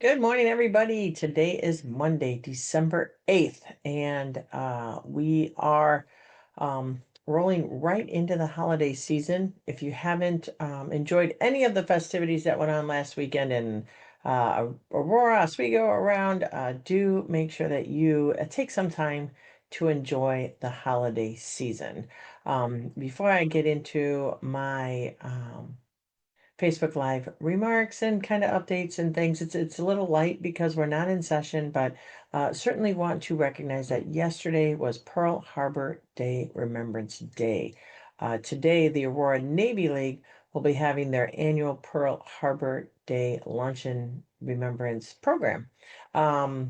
Good morning, everybody. Today is Monday, December 8th, and we are rolling right into the holiday season. If you haven't enjoyed any of the festivities that went on last weekend in Aurora, Oswego, around, do make sure that you take some time to enjoy the holiday season. Before I get into my Facebook Live remarks and kind of updates and things. It's a little light because we're not in session, but certainly want to recognize that yesterday was Pearl Harbor Day Remembrance Day. Today, the Aurora Navy League will be having their annual Pearl Harbor Day Luncheon Remembrance program. I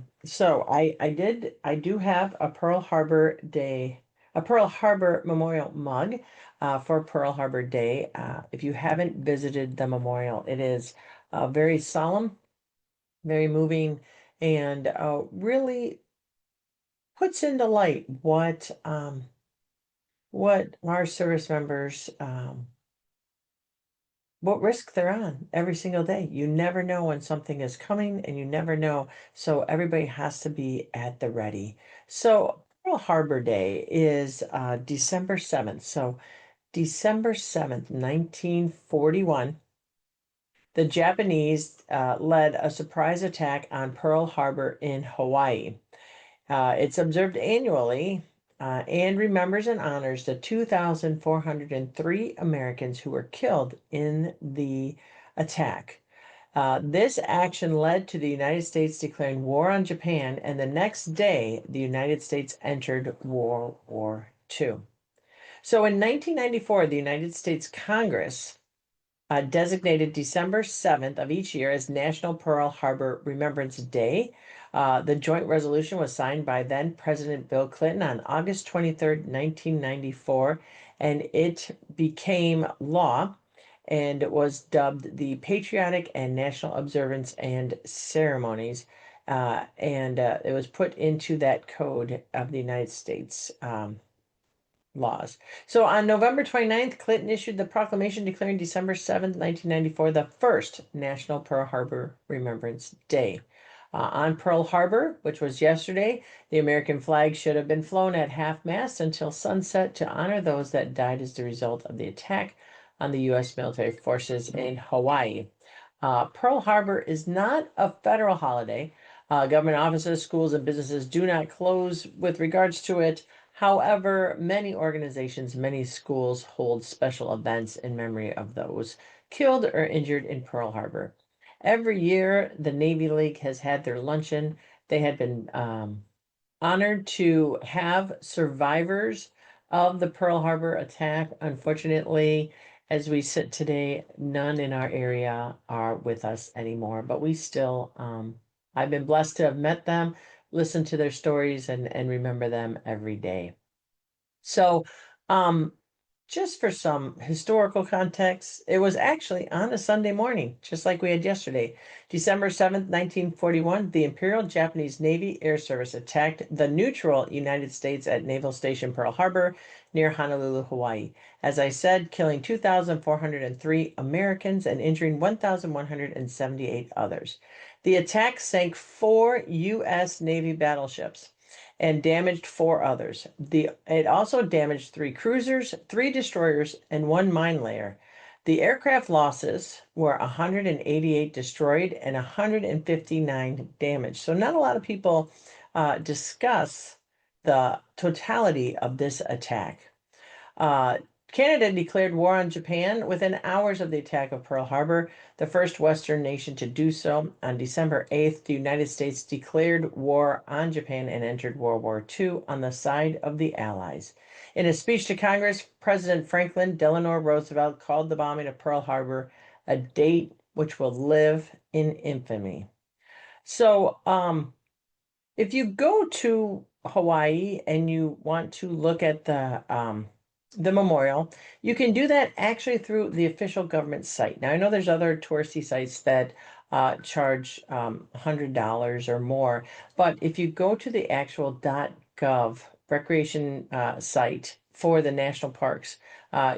do have a Pearl Harbor Memorial mug for Pearl Harbor Day. If you haven't visited the memorial, it is very solemn, very moving, and really puts into light what our service members what risk they're on every single day. You never know when something is coming, and you never know. So everybody has to be at the ready. So Pearl Harbor Day is December 7th. So December 7th, 1941, the Japanese led a surprise attack on Pearl Harbor in Hawaii. It's observed annually and remembers and honors the 2,403 Americans who were killed in the attack. This action led to the United States declaring war on Japan, and the next day, the United States entered World War II. So in 1994, the United States Congress designated December 7th of each year as National Pearl Harbor Remembrance Day. The joint resolution was signed by then President Bill Clinton on August 23rd, 1994, and it became law and it was dubbed the Patriotic and National Observance and Ceremonies. And it was put into that code of the United States. Laws. So on November 29th, Clinton issued the proclamation declaring December 7th, 1994, the first National Pearl Harbor Remembrance Day. On Pearl Harbor, which was yesterday, the American flag should have been flown at half-mast until sunset to honor those that died as the result of the attack on the U.S. military forces in Hawaii. Pearl Harbor is not a federal holiday. Government offices, schools, and businesses do not close with regards to it. However, many organizations, many schools hold special events in memory of those killed or injured in Pearl Harbor. Every year, the Navy League has had their luncheon. They had been honored to have survivors of the Pearl Harbor attack. Unfortunately, as we sit today, none in our area are with us anymore, but we still, I've been blessed to have met them, listened to their stories, and remember them every day. So, um, just for some historical context, it was actually on a Sunday morning, just like we had yesterday. December 7th, 1941, the Imperial Japanese Navy Air Service attacked the neutral United States at Naval Station Pearl Harbor near Honolulu, Hawaii. As I said, killing 2,403 Americans and injuring 1,178 others. The attack sank four U.S. Navy battleships and damaged four others. It also damaged three cruisers, three destroyers, and one mine layer. The aircraft losses were 188 destroyed and 159 damaged. So not a lot of people discuss the totality of this attack. Uh, Canada declared war on Japan within hours of the attack of Pearl Harbor, the first Western nation to do so. On December 8th, the United States declared war on Japan and entered World War II on the side of the Allies. In a speech to Congress, President Franklin Delano Roosevelt called the bombing of Pearl Harbor a date which will live in infamy. So, if you go to Hawaii and you want to look at the memorial, you can do that actually through the official government site. Now, I know there's other touristy sites that charge $100 or more, but if you go to the actual .gov recreation site for the national parks,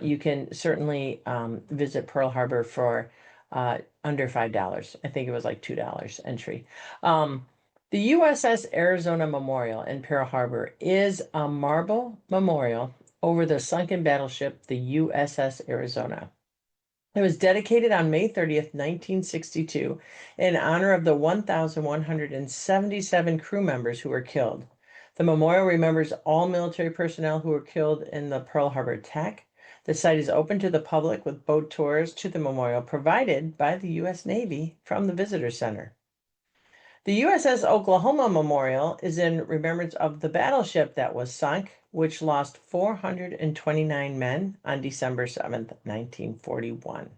you can certainly visit Pearl Harbor for under $5. I think it was like $2 entry. Um, the USS Arizona Memorial in Pearl Harbor is a marble memorial over the sunken battleship, the USS Arizona. It was dedicated on May 30th, 1962, in honor of the 1,177 crew members who were killed. The memorial remembers all military personnel who were killed in the Pearl Harbor attack. The site is open to the public with boat tours to the memorial provided by the U.S. Navy from the Visitor Center. The USS Oklahoma Memorial is in remembrance of the battleship that was sunk, which lost 429 men on December 7th, 1941.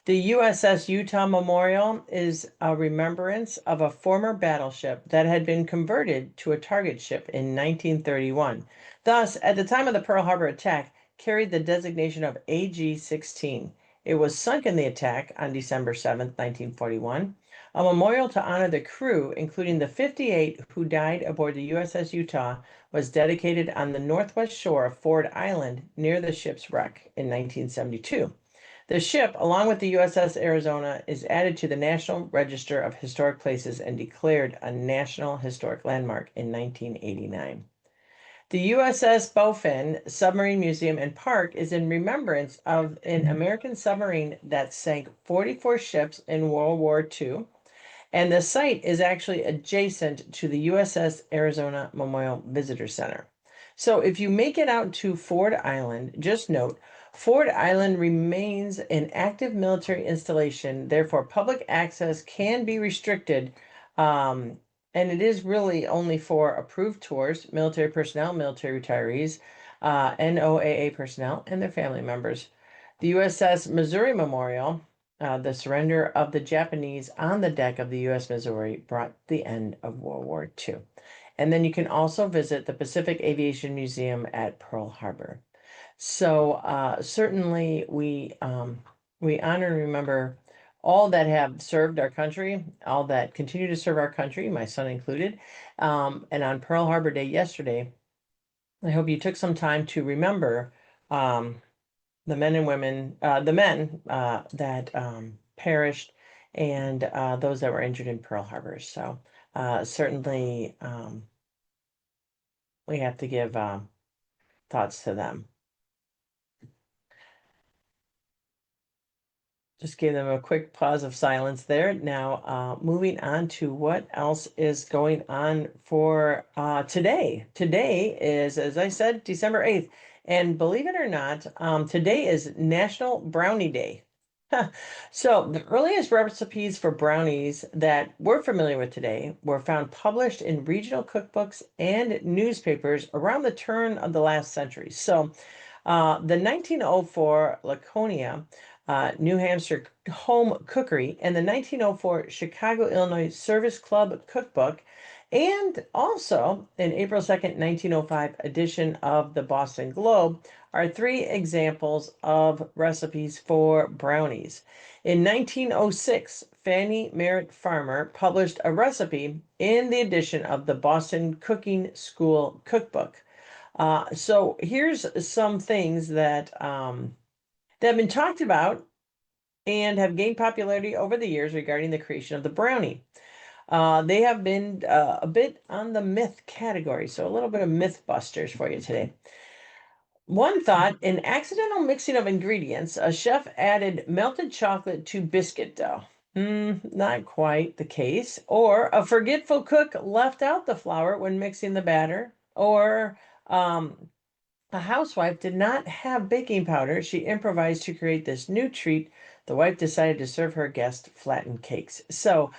The USS Utah Memorial is a remembrance of a former battleship that had been converted to a target ship in 1931. Thus, at the time of the Pearl Harbor attack, carried the designation of AG-16. It was sunk in the attack on December 7th, 1941. A memorial to honor the crew, including the 58 who died aboard the USS Utah, was dedicated on the northwest shore of Ford Island near the ship's wreck in 1972. The ship, along with the USS Arizona, is added to the National Register of Historic Places and declared a National Historic Landmark in 1989. The USS Bowfin Submarine Museum and Park is in remembrance of an American submarine that sank 44 ships in World War II, and the site is actually adjacent to the USS Arizona Memorial Visitor Center. So if you make it out to Ford Island, just note, Ford Island remains an active military installation, therefore public access can be restricted, um, and it is really only for approved tours, military personnel, military retirees, NOAA personnel, and their family members. The USS Missouri Memorial, the surrender of the Japanese on the deck of the U.S. Missouri brought the end of World War II. And then you can also visit the Pacific Aviation Museum at Pearl Harbor. So certainly we honor and remember all that have served our country, all that continue to serve our country, my son included. And on Pearl Harbor Day yesterday, I hope you took some time to remember the men and women, the men that perished and those that were injured in Pearl Harbor. So certainly we have to give thoughts to them. Just gave them a quick pause of silence there. Now, moving on to what else is going on for today. Today is, as I said, December 8th. And believe it or not, today is National Brownie Day. So, the earliest recipes for brownies that we're familiar with today were found published in regional cookbooks and newspapers around the turn of the last century. So, the 1904 Laconia New Hampshire Home Cookery and the 1904 Chicago, Illinois Service Club Cookbook, and also an April 2nd, 1905 edition of the Boston Globe are three examples of recipes for brownies. In 1906, Fannie Merritt Farmer published a recipe in the edition of the Boston Cooking School Cookbook. So here's some things that have been talked about and have gained popularity over the years regarding the creation of the brownie. They have been a bit on the myth category, so a little bit of myth busters for you today. One thought, an accidental mixing of ingredients, a chef added melted chocolate to biscuit dough. Not quite the case. Or a forgetful cook left out the flour when mixing the batter. Or a housewife did not have baking powder. She improvised to create this new treat. The wife decided to serve her guest flattened cakes. So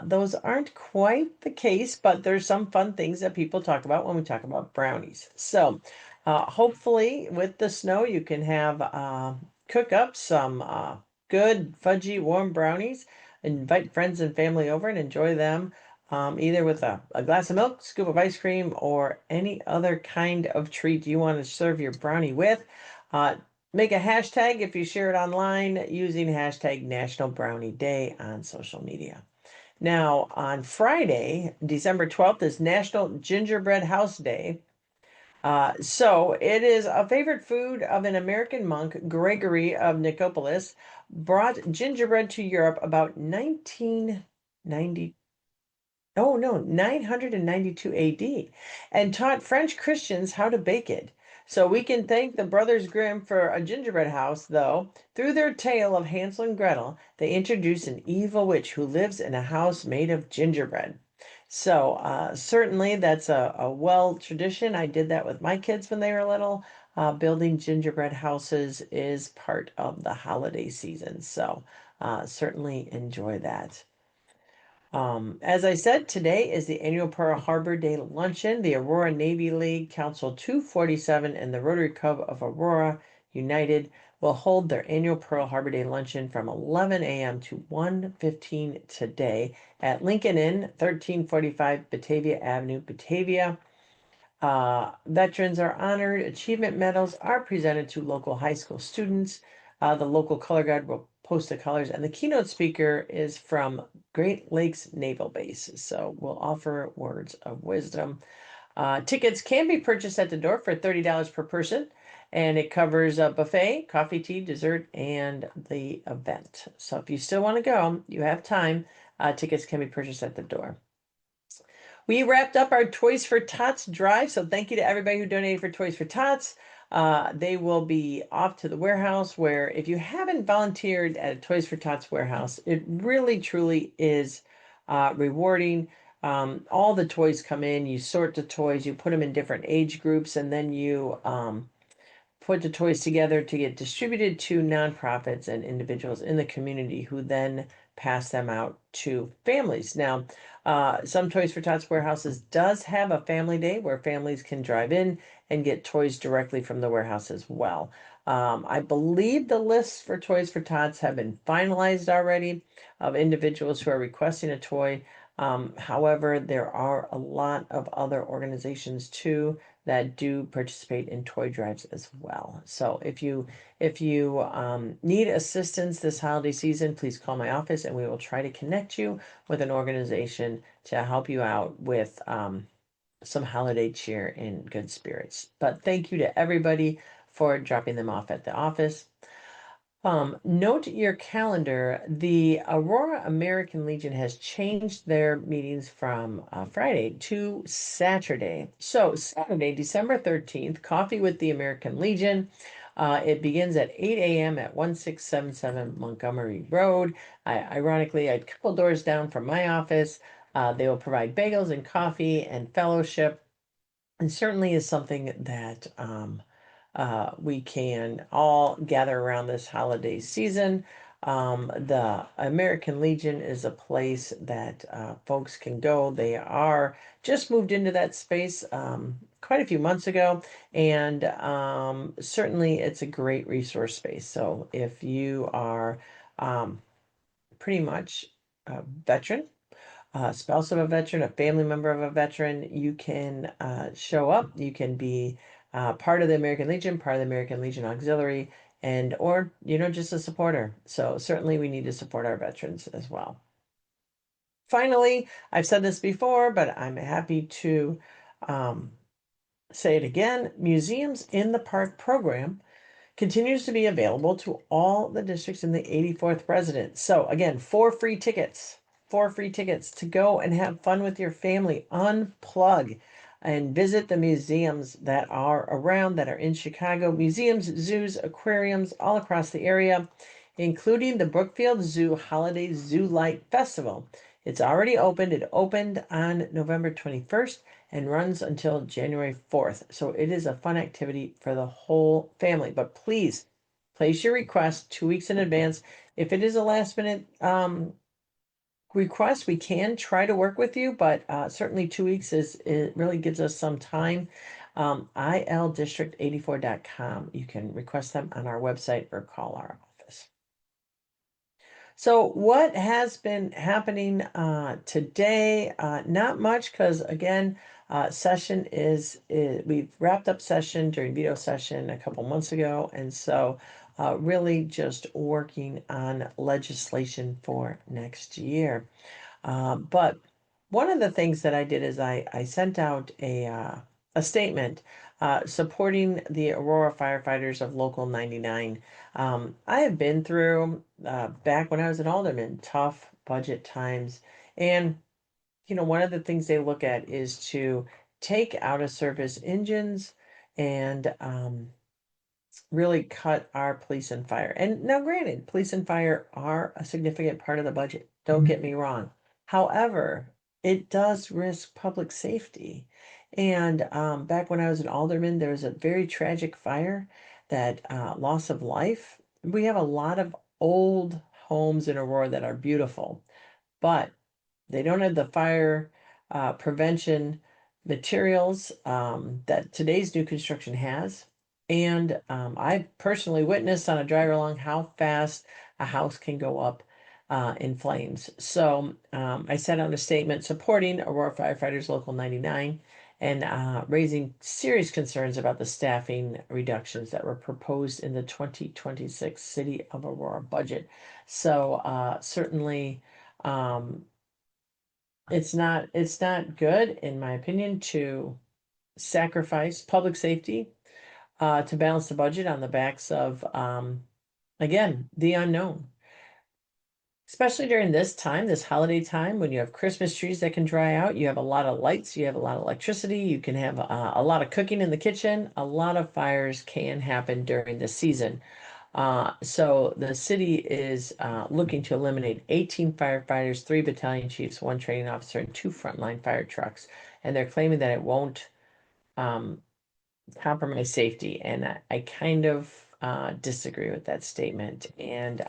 those aren't quite the case, but there's some fun things that people talk about when we talk about brownies. So hopefully with the snow, you can have cook up some good fudgy warm brownies. Invite friends and family over and enjoy them either with a glass of milk, scoop of ice cream, or any other kind of treat you want to serve your brownie with. Make a hashtag if you share it online using hashtag National Brownie Day on social media. Now, on Friday, December 12th, is National Gingerbread House Day. So it is a favorite food of an American monk, Gregory of Nicopolis, brought gingerbread to Europe about 1990. Oh no, 992 AD, and taught French Christians how to bake it. So we can thank the Brothers Grimm for a gingerbread house, though. Through their tale of Hansel and Gretel, they introduce an evil witch who lives in a house made of gingerbread. So certainly that's a well tradition. I did that with my kids when they were little. Building gingerbread houses is part of the holiday season. So certainly enjoy that. As I said, today is the annual Pearl Harbor Day Luncheon. The Aurora Navy League, Council 247, and the Rotary Club of Aurora United will hold their annual Pearl Harbor Day Luncheon from 11 a.m. to 1:15 today at Lincoln Inn, 1345 Batavia Avenue, Batavia. Veterans are honored. Achievement medals are presented to local high school students. The local color guard will post the colors, and the keynote speaker is from Great Lakes Naval Base. So we'll offer words of wisdom. Tickets can be purchased at the door for $30 per person, and it covers a buffet, coffee, tea, dessert, and the event. So if you still want to go, you have time. Tickets can be purchased at the door. We wrapped up our Toys for Tots drive, so thank you to everybody who donated for Toys for Tots. They will be off to the warehouse where, if you haven't volunteered at a Toys for Tots warehouse, it really truly is rewarding. All the toys come in, you sort the toys, you put them in different age groups, and then you put the toys together to get distributed to nonprofits and individuals in the community who then pass them out to families. Now, some Toys for Tots warehouses does have a family day where families can drive in and get toys directly from the warehouse as well. I believe the lists for Toys for Tots have been finalized already of individuals who are requesting a toy. However, there are a lot of other organizations too that do participate in toy drives as well. So if you need assistance this holiday season, please call my office and we will try to connect you with an organization to help you out with some holiday cheer and good spirits. But thank you to everybody for dropping them off at the office. Note your calendar. The Aurora American Legion has changed their meetings from Friday to Saturday. So, Saturday, December 13th, Coffee with the American Legion. It begins at 8 a.m. at 1677 Montgomery Road. Ironically, a couple doors down from my office. They will provide bagels and coffee and fellowship, and certainly is something that we can all gather around this holiday season. The American Legion is a place that folks can go. They are just moved into that space quite a few months ago, and certainly it's a great resource space. So if you are um, pretty much a veteran, spouse of a veteran, a family member of a veteran, you can show up. You can be part of the American Legion, part of the American Legion Auxiliary, and or just a supporter. So certainly we need to support our veterans as well. Finally, I've said this before, but I'm happy to um, say it again. Museums in the Park program continues to be available to all the districts in the 84th resident. So again, four free tickets to go and have fun with your family, unplug and visit the museums that are around, that are in Chicago, museums, zoos, aquariums all across the area, including the Brookfield Zoo Holiday Zoo Light Festival. It's already opened. It opened on November 21st and runs until January 4th. So it is a fun activity for the whole family. But please place your request 2 weeks in advance. If it is a last minute request, we can try to work with you, but certainly 2 weeks it really gives us some time. ildistrict84.com. You can request them on our website or call our office. So what has been happening today? Not much, because again, we've wrapped up session during veto session a couple months ago, and so really just working on legislation for next year. But one of the things that I did is I sent out a statement supporting the Aurora firefighters of Local 99. I have been through, back when I was an alderman, tough budget times. And, one of the things they look at is to take out of service engines and really cut our police and fire. And now, granted, police and fire are a significant part of the budget. Don't get me wrong. However, it does risk public safety. And back when I was an alderman, there was a very tragic fire that loss of life. We have a lot of old homes in Aurora that are beautiful, but they don't have the fire prevention materials that today's new construction has. And I personally witnessed on a drive along how fast a house can go up in flames. So I sent out a statement supporting Aurora Firefighters Local 99 and raising serious concerns about the staffing reductions that were proposed in the 2026 City of Aurora budget. So certainly it's not good, in my opinion, to sacrifice public safety to balance the budget on the backs of again, the unknown. Especially during this time, this holiday time, when you have Christmas trees that can dry out, you have a lot of lights, you have a lot of electricity, you can have a lot of cooking in the kitchen. A lot of fires can happen during this season. So the city is looking to eliminate 18 firefighters, 3 battalion chiefs, 1 training officer, and 2 frontline fire trucks. And they're claiming that it won't um, compromise safety. And I kind of disagree with that statement. And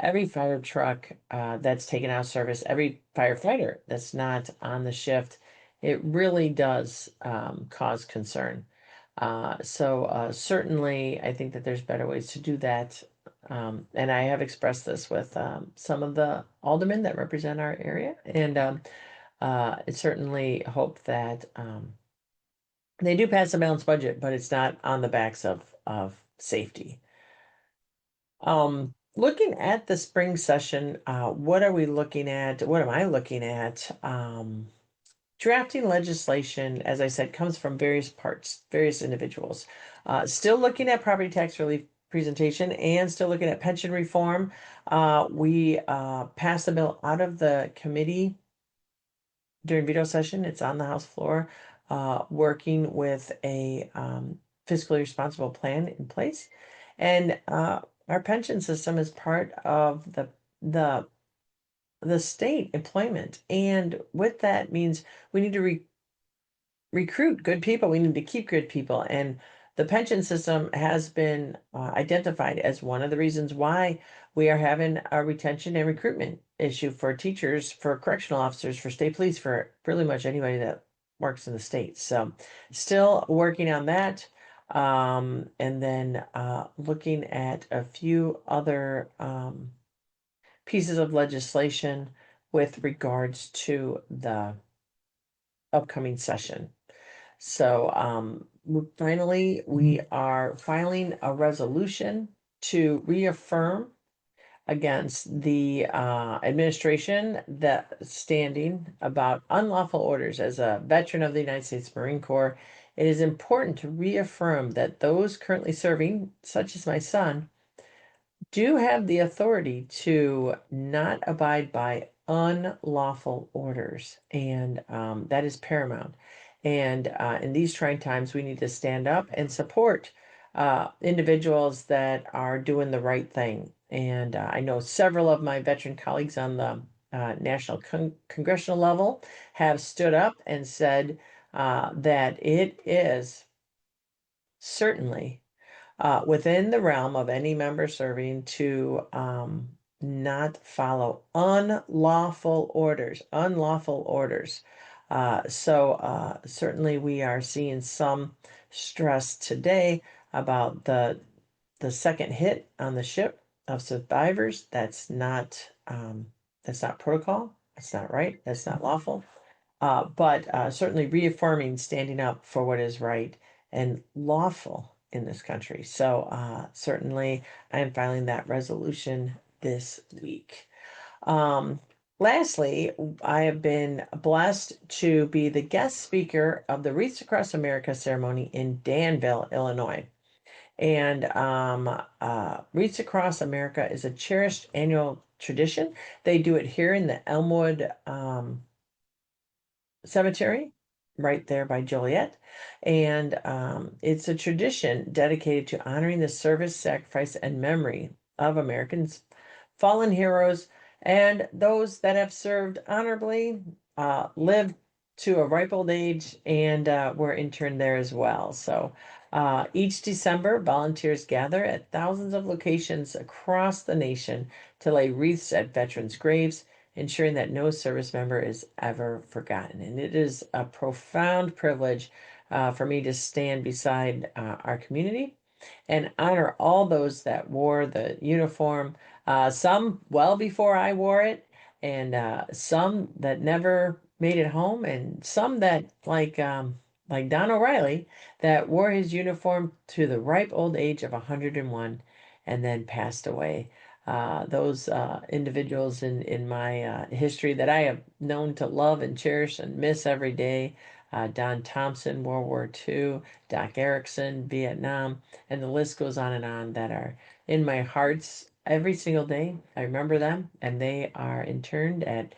every fire truck that's taken out of service, every firefighter that's not on the shift, it really does cause concern. So certainly, I think that there's better ways to do that. And I have expressed this with some of the aldermen that represent our area, and I certainly hope that they do pass a balanced budget, but it's not on the backs of safety. Looking at the spring session, what are we looking at? What am I looking at? Drafting legislation, as I said, comes from various parts, various individuals. Still looking at property tax relief presentation and still looking at pension reform. We passed the bill out of the committee during veto session. It's on the House floor, working with a fiscally responsible plan in place. And our pension system is part of the the state employment. And with that means we need to recruit good people. We need to keep good people. And the pension system has been identified as one of the reasons why we are having a retention and recruitment issue for teachers, for correctional officers, for state police, for pretty much anybody that works in the state. So still working on that. And then looking at a few other pieces of legislation with regards to the upcoming session. So finally, we are filing a resolution to reaffirm against the administration that standing about unlawful orders. As a veteran of the United States Marine Corps, it is important to reaffirm that those currently serving, such as my son, do have the authority to not abide by unlawful orders, and that is paramount. And in these trying times, we need to stand up and support individuals that are doing the right thing. And I know several of my veteran colleagues on the national congressional level have stood up and said that it is certainly within the realm of any member serving to not follow unlawful orders, unlawful orders. So certainly we are seeing some stress today about the second hit on the ship of survivors. That's not protocol. That's not right. That's not lawful. But certainly reaffirming standing up for what is right and lawful in this country. So certainly I am filing that resolution this week. Um, Lastly, I have been blessed to be the guest speaker of the Wreaths Across America ceremony in Danville, Illinois. And Wreaths Across America is a cherished annual tradition. They do it here in the Elmwood Cemetery, right there by Joliet. And it's a tradition dedicated to honoring the service, sacrifice, and memory of Americans, fallen heroes, and those that have served honorably, lived to a ripe old age, and were interned there as well. So each December, volunteers gather at thousands of locations across the nation to lay wreaths at veterans' graves, ensuring that no service member is ever forgotten. And it is a profound privilege for me to stand beside our community and honor all those that wore the uniform, some well before I wore it, and some that never made it home, and some that, like Don O'Reilly, that wore his uniform to the ripe old age of 101 and then passed away. Those individuals in my history that I have known to love and cherish and miss every day. Don Thompson, World War II, Doc Erickson, Vietnam, and the list goes on that are in my hearts every single day. I remember them, and they are interned at,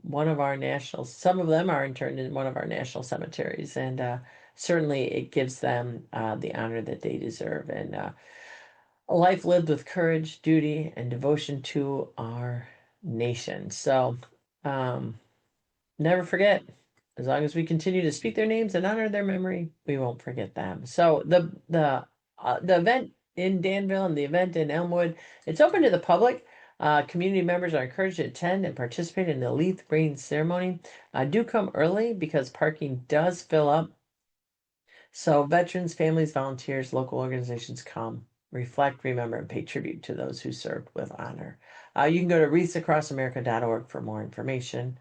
one of our national, some of them are interned in one of our national cemeteries, and certainly it gives them the honor that they deserve. And a life lived with courage, duty, and devotion to our nation. So, um, never forget. As long as we continue to speak their names and honor their memory, we won't forget them. So the event in Danville and the event in Elmwood, it's open to the public. Community members are encouraged to attend and participate in the Leaf Brain ceremony. Do come early because parking does fill up. So veterans, families, volunteers, local organizations come, reflect, remember, and pay tribute to those who served with honor. You can go to wreathsacrossamerica.org for more information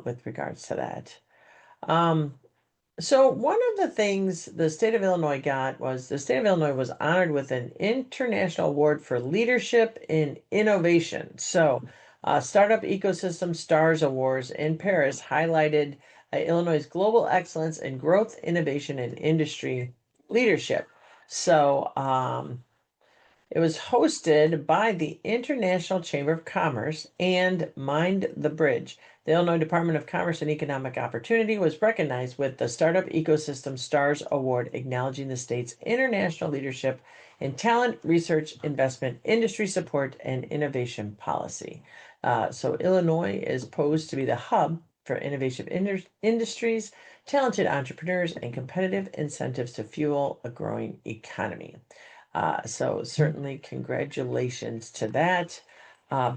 with regards to that. Um, so one of the things the state of Illinois got was the state of Illinois was honored with an international award for leadership in innovation. So, Startup Ecosystem Stars Awards in Paris highlighted Illinois' global excellence in growth, innovation, and industry leadership. So, it was hosted by the International Chamber of Commerce and Mind the Bridge. The Illinois Department of Commerce and Economic Opportunity was recognized with the Startup Ecosystem Stars Award, acknowledging the state's international leadership in talent, research, investment, industry support, and innovation policy. So, Illinois is posed to be the hub for innovative industries, talented entrepreneurs, and competitive incentives to fuel a growing economy. So certainly congratulations to that.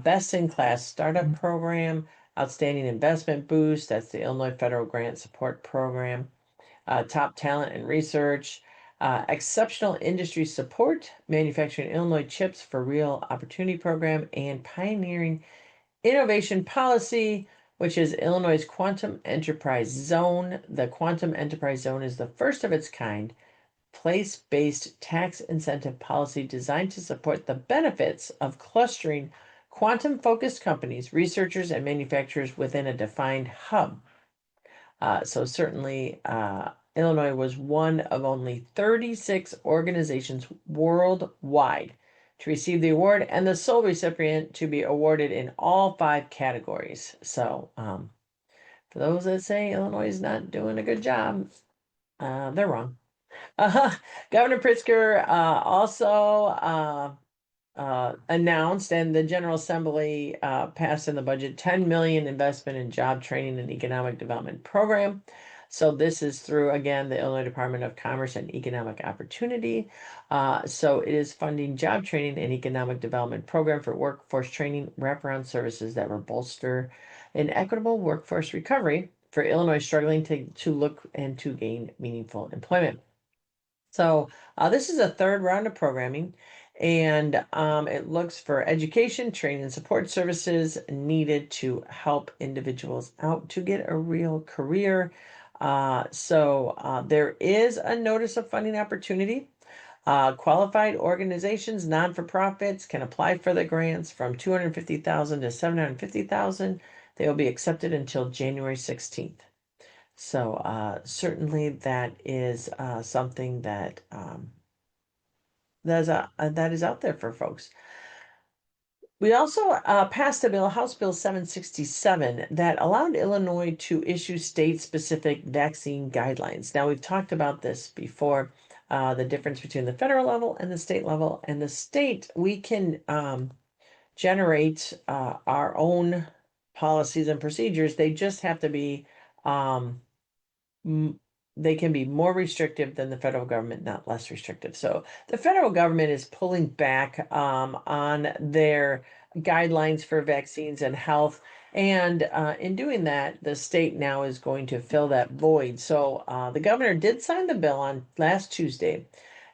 Best in class startup program, outstanding investment boost. That's the Illinois Federal Grant Support Program. Top talent and research. Exceptional industry support, manufacturing Illinois chips for real opportunity program, and pioneering innovation policy, which is Illinois' Quantum Enterprise Zone. The Quantum Enterprise Zone is the first of its kind place-based tax incentive policy designed to support the benefits of clustering quantum-focused companies, researchers, and manufacturers within a defined hub. So certainly, Illinois was one of only 36 organizations worldwide to receive the award and the sole recipient to be awarded in all 5 categories. So, for those that say Illinois is not doing a good job, they're wrong. Uh, Governor Pritzker also announced, and the General Assembly passed in the budget, 10 million investment in job training and economic development program. So this is through, again, the Illinois Department of Commerce and Economic Opportunity. So it is funding job training and economic development program for workforce training wraparound services that will bolster an equitable workforce recovery for Illinois struggling to look and to gain meaningful employment. So this is a third round of programming, and it looks for education, training, and support services needed to help individuals out to get a real career. So there is a notice of funding opportunity. Qualified organizations, non-for-profits, can apply for the grants from 250,000 to 750,000. They will be accepted until January 16th. So certainly that is something that that is out there for folks. We also passed a bill, House Bill 767, that allowed Illinois to issue state-specific vaccine guidelines. Now, we've talked about this before, the difference between the federal level and the state level. And the state, we can generate our own policies and procedures. They just have to be um, they can be more restrictive than the federal government, not less restrictive. So the federal government is pulling back on their guidelines for vaccines and health. And in doing that, the state now is going to fill that void. So the governor did sign the bill on last Tuesday.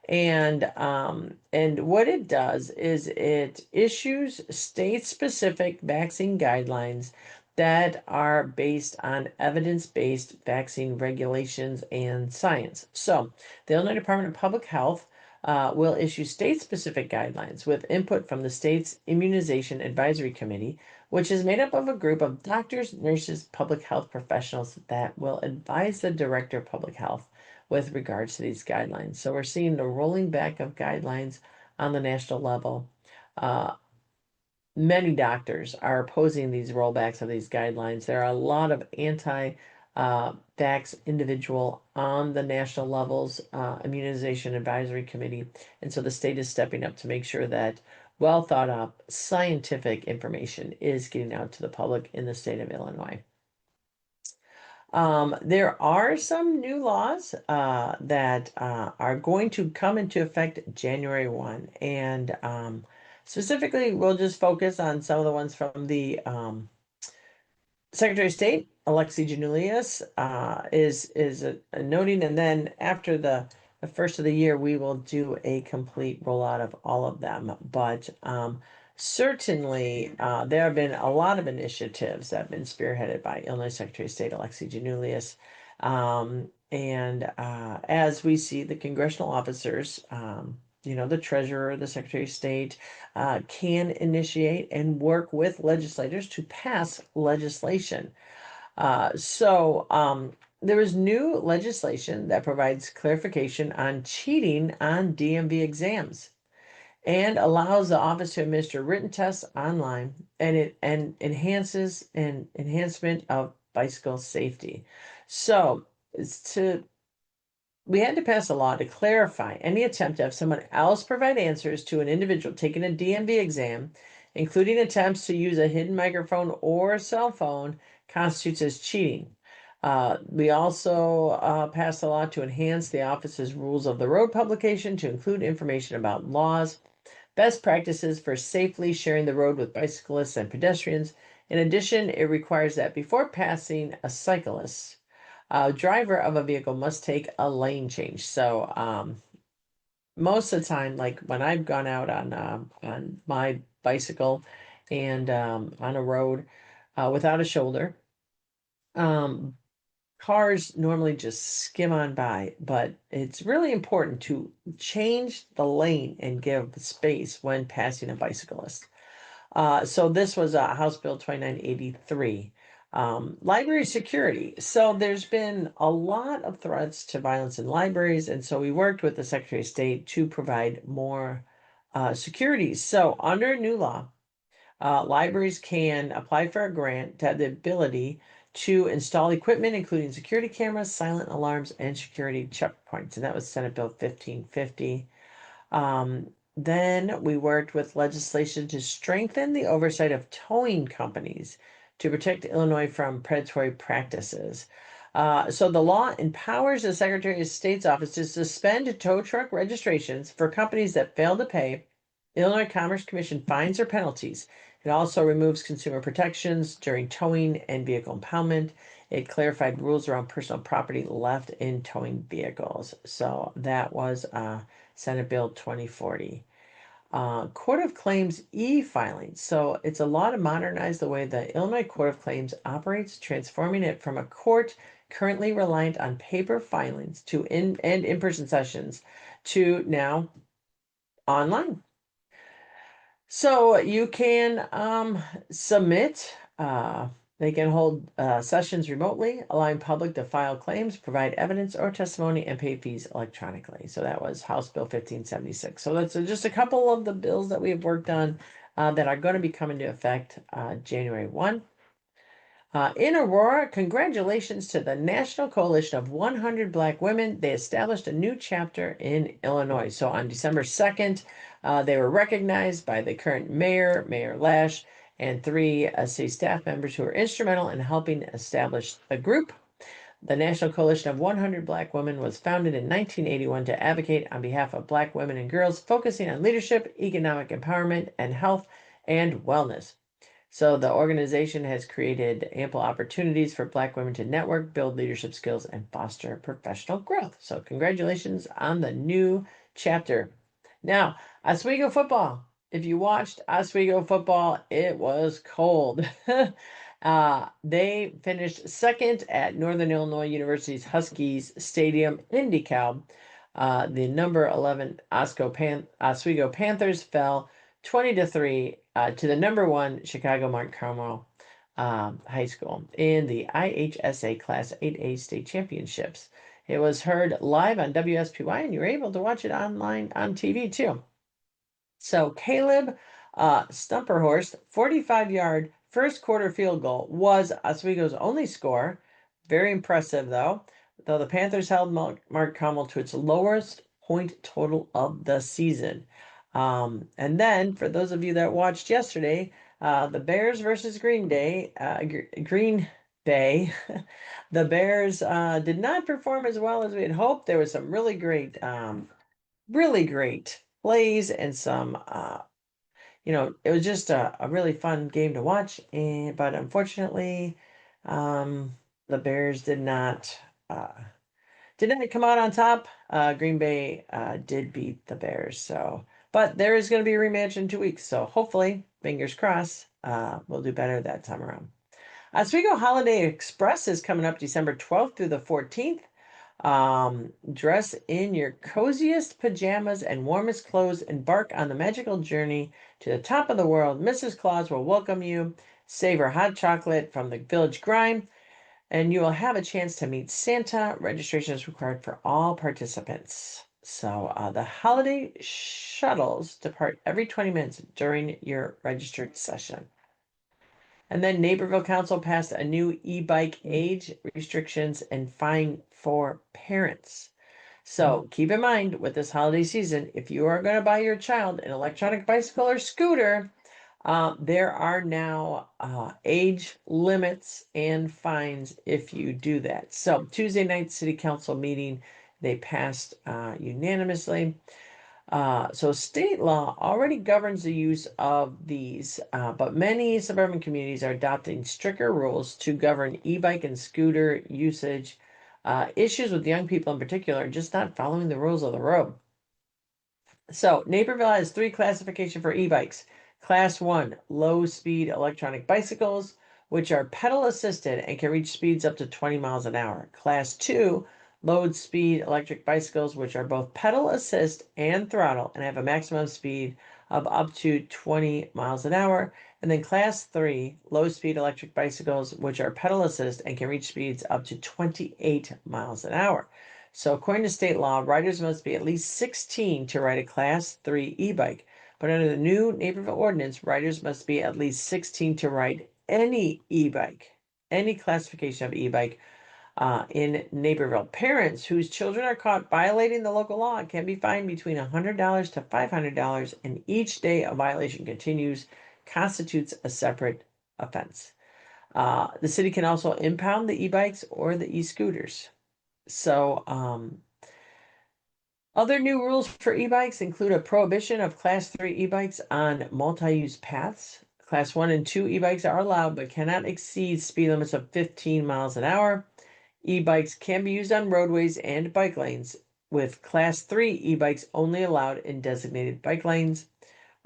And what it does is it issues state-specific vaccine guidelines that are based on evidence-based vaccine regulations and science. So the Illinois Department of Public Health will issue state-specific guidelines with input from the state's Immunization Advisory Committee, which is made up of a group of doctors, nurses, public health professionals that will advise the Director of Public Health with regards to these guidelines. So we're seeing the rolling back of guidelines on the national level. Uh, Many doctors are opposing these rollbacks of these guidelines. There are a lot of anti-vax individual on the national levels, immunization advisory committee. And so the state is stepping up to make sure that well thought out scientific information is getting out to the public in the state of Illinois. There are some new laws that are going to come into effect January 1. And specifically, we'll just focus on some of the ones from the Secretary of State, Alexi Janulius, is noting. And then after the first of the year, we will do a complete rollout of all of them. But certainly, there have been a lot of initiatives that have been spearheaded by Illinois Secretary of State Alexi Janulius. And as we see the congressional officers, the treasurer, the secretary of state, can initiate and work with legislators to pass legislation. So there is new legislation that provides clarification on cheating on DMV exams and allows the office to administer written tests online, and it enhances an enhancement of bicycle safety. So we had to pass a law to clarify any attempt to have someone else provide answers to an individual taking a DMV exam, including attempts to use a hidden microphone or a cell phone, constitutes as cheating. We also passed a law to enhance the office's rules of the road publication to include information about laws, best practices for safely sharing the road with bicyclists and pedestrians. In addition, it requires that before passing a cyclist, driver of a vehicle must take a lane change. So most of the time, like when I've gone out on my bicycle and on a road without a shoulder, um, cars normally just skim on by, but it's really important to change the lane and give space when passing a bicyclist. So this was House Bill 2983. Library security. So there's been a lot of threats to violence in libraries, and so we worked with the Secretary of State to provide more security. So under new law, libraries can apply for a grant to have the ability to install equipment, including security cameras, silent alarms, and security checkpoints. And that was Senate Bill 1550. Then we worked with legislation to strengthen the oversight of towing companies to protect Illinois from predatory practices. So the law empowers the Secretary of State's office to suspend tow truck registrations for companies that fail to pay Illinois Commerce Commission fines or penalties. It also removes consumer protections during towing and vehicle impoundment. It clarified rules around personal property left in towing vehicles. So that was Senate Bill 2040. Court of Claims e-filing. So it's a law to modernize the way the Illinois Court of Claims operates, transforming it from a court currently reliant on paper filings and in-person sessions to now online. So you can submit, they can hold sessions remotely, allowing public to file claims, provide evidence or testimony, and pay fees electronically. So that was House Bill 1576. So that's just a couple of the bills that we have worked on that are going to be coming to effect January 1. In Aurora, congratulations to the National Coalition of 100 Black Women. They established a new chapter in Illinois. So on December 2nd, they were recognized by the current mayor, Mayor Lash, and three city staff members who were instrumental in helping establish a group. The National Coalition of 100 Black Women was founded in 1981 to advocate on behalf of Black women and girls, focusing on leadership, economic empowerment, and health and wellness. So the organization has created ample opportunities for Black women to network, build leadership skills, and foster professional growth. So congratulations on the new chapter. Now, Oswego football. If you watched Oswego football, it was cold. They finished second at Northern Illinois University's Huskies Stadium in DeKalb. The number 11 Oswego Panthers fell 20-3 to the number 1 Chicago Mount Carmel High School in the IHSA Class 8A state championships. It was heard live on WSPY, and you were able to watch it online on TV too. So Caleb Stumperhorst, 45-yard first quarter field goal was Oswego's only score. Very impressive, though the Panthers held Mark Carmel to its lowest point total of the season. And then, for those of you that watched yesterday, the Bears versus Green Bay, the Bears did not perform as well as we had hoped. There was some really great plays and some, it was just a really fun game to watch. But unfortunately, the Bears did not come out on top. Green Bay did beat the Bears. But there is going to be a rematch in 2 weeks. So hopefully, fingers crossed, we'll do better that time around. Oswego Holiday Express is coming up December 12th through the 14th. Dress in your coziest pajamas and warmest clothes. Embark on the magical journey to the top of the world. Mrs. Claus will welcome you. Savor hot chocolate from the Village Grime, and you will have a chance to meet Santa. Registration is required for all participants. So the holiday shuttles depart every 20 minutes during your registered session. And then Naperville Council passed a new e-bike age restrictions and fine for parents. So keep in mind with this holiday season, if you are going to buy your child an electronic bicycle or scooter, there are now age limits and fines if you do that. So Tuesday night city council meeting, they passed unanimously. So state law already governs the use of these, but many suburban communities are adopting stricter rules to govern e-bike and scooter usage. Issues with young people in particular are just not following the rules of the road. So Naperville has 3 classifications for e-bikes. Class 1, low-speed electronic bicycles, which are pedal assisted and can reach speeds up to 20 miles an hour. Class 2, low speed electric bicycles, which are both pedal assist and throttle and have a maximum speed of up to 20 miles an hour. And then class 3, low speed electric bicycles, which are pedal assist and can reach speeds up to 28 miles an hour. So according to state law, riders must be at least 16 to ride a class 3 e-bike. But under the new Naperville ordinance, riders must be at least 16 to ride any e-bike, any classification of e-bike in Naperville. Parents whose children are caught violating the local law can be fined between $100 to $500, and each day a violation continues constitutes a separate offense. The city can also impound the e-bikes or the e-scooters. So, other new rules for e-bikes include a prohibition of Class 3 e-bikes on multi-use paths. Class 1 and 2 e-bikes are allowed but cannot exceed speed limits of 15 miles an hour. E-bikes can be used on roadways and bike lanes, with Class 3 e-bikes only allowed in designated bike lanes.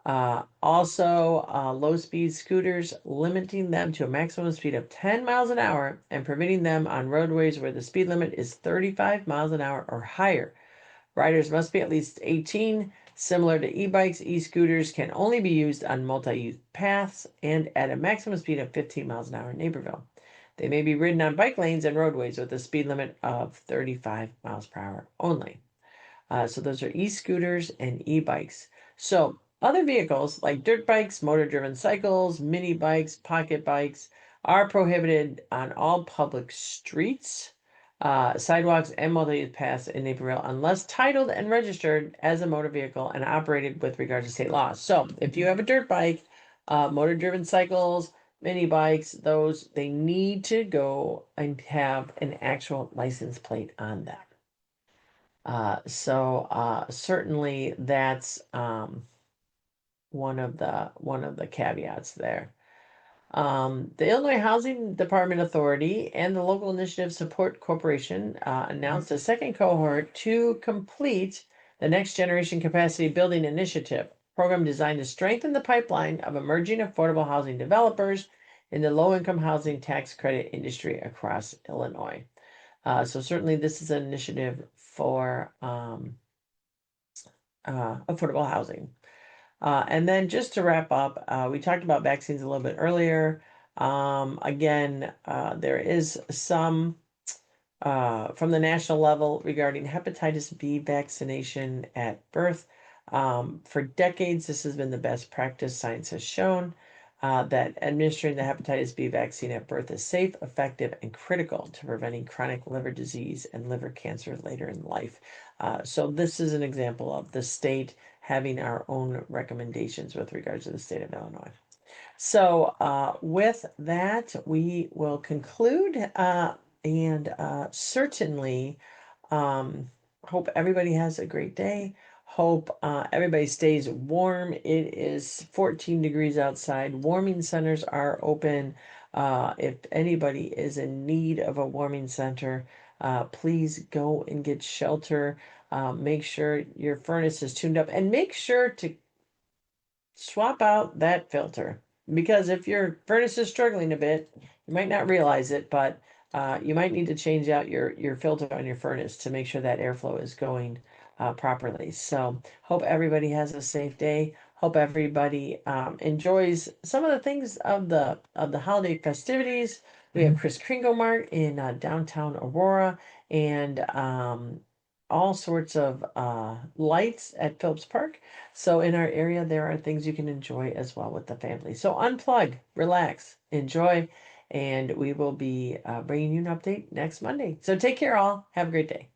Also, low-speed scooters, limiting them to a maximum speed of 10 miles an hour and permitting them on roadways where the speed limit is 35 miles an hour or higher. Riders must be at least 18. Similar to e-bikes, e-scooters can only be used on multi-use paths and at a maximum speed of 15 miles an hour in Naperville. They may be ridden on bike lanes and roadways with a speed limit of 35 miles per hour only. So those are e-scooters and e-bikes. So other vehicles like dirt bikes, motor-driven cycles, mini bikes, pocket bikes are prohibited on all public streets, sidewalks, and multi-use paths in Naperville unless titled and registered as a motor vehicle and operated with regard to state laws. So if you have a dirt bike, motor-driven cycles, mini bikes, those they need to go and have an actual license plate on them. Certainly that's one of the caveats there. The Illinois Housing Department Authority and the Local Initiative Support Corporation announced a second cohort to complete the Next Generation Capacity Building Initiative, program designed to strengthen the pipeline of emerging affordable housing developers in the low-income housing tax credit industry across Illinois. So certainly this is an initiative for affordable housing. And then just to wrap up, we talked about vaccines a little bit earlier. Again, there is some from the national level regarding hepatitis B vaccination at birth. For decades, this has been the best practice. Science has shown that administering the hepatitis B vaccine at birth is safe, effective, and critical to preventing chronic liver disease and liver cancer later in life. So this is an example of the state having our own recommendations with regards to the state of Illinois. So with that, we will conclude and certainly hope everybody has a great day. Hope everybody stays warm. It is 14 degrees outside. Warming centers are open. If anybody is in need of a warming center, please go and get shelter. Make sure your furnace is tuned up and make sure to swap out that filter because if your furnace is struggling a bit, you might not realize it, but you might need to change out your filter on your furnace to make sure that airflow is going properly. So hope everybody has a safe day. Hope everybody enjoys some of the things of the holiday festivities. We have Chris Kringle Mart in downtown Aurora and all sorts of lights at Phillips Park. So in our area, there are things you can enjoy as well with the family. So unplug, relax, enjoy, and we will be bringing you an update next Monday. So take care all. Have a great day.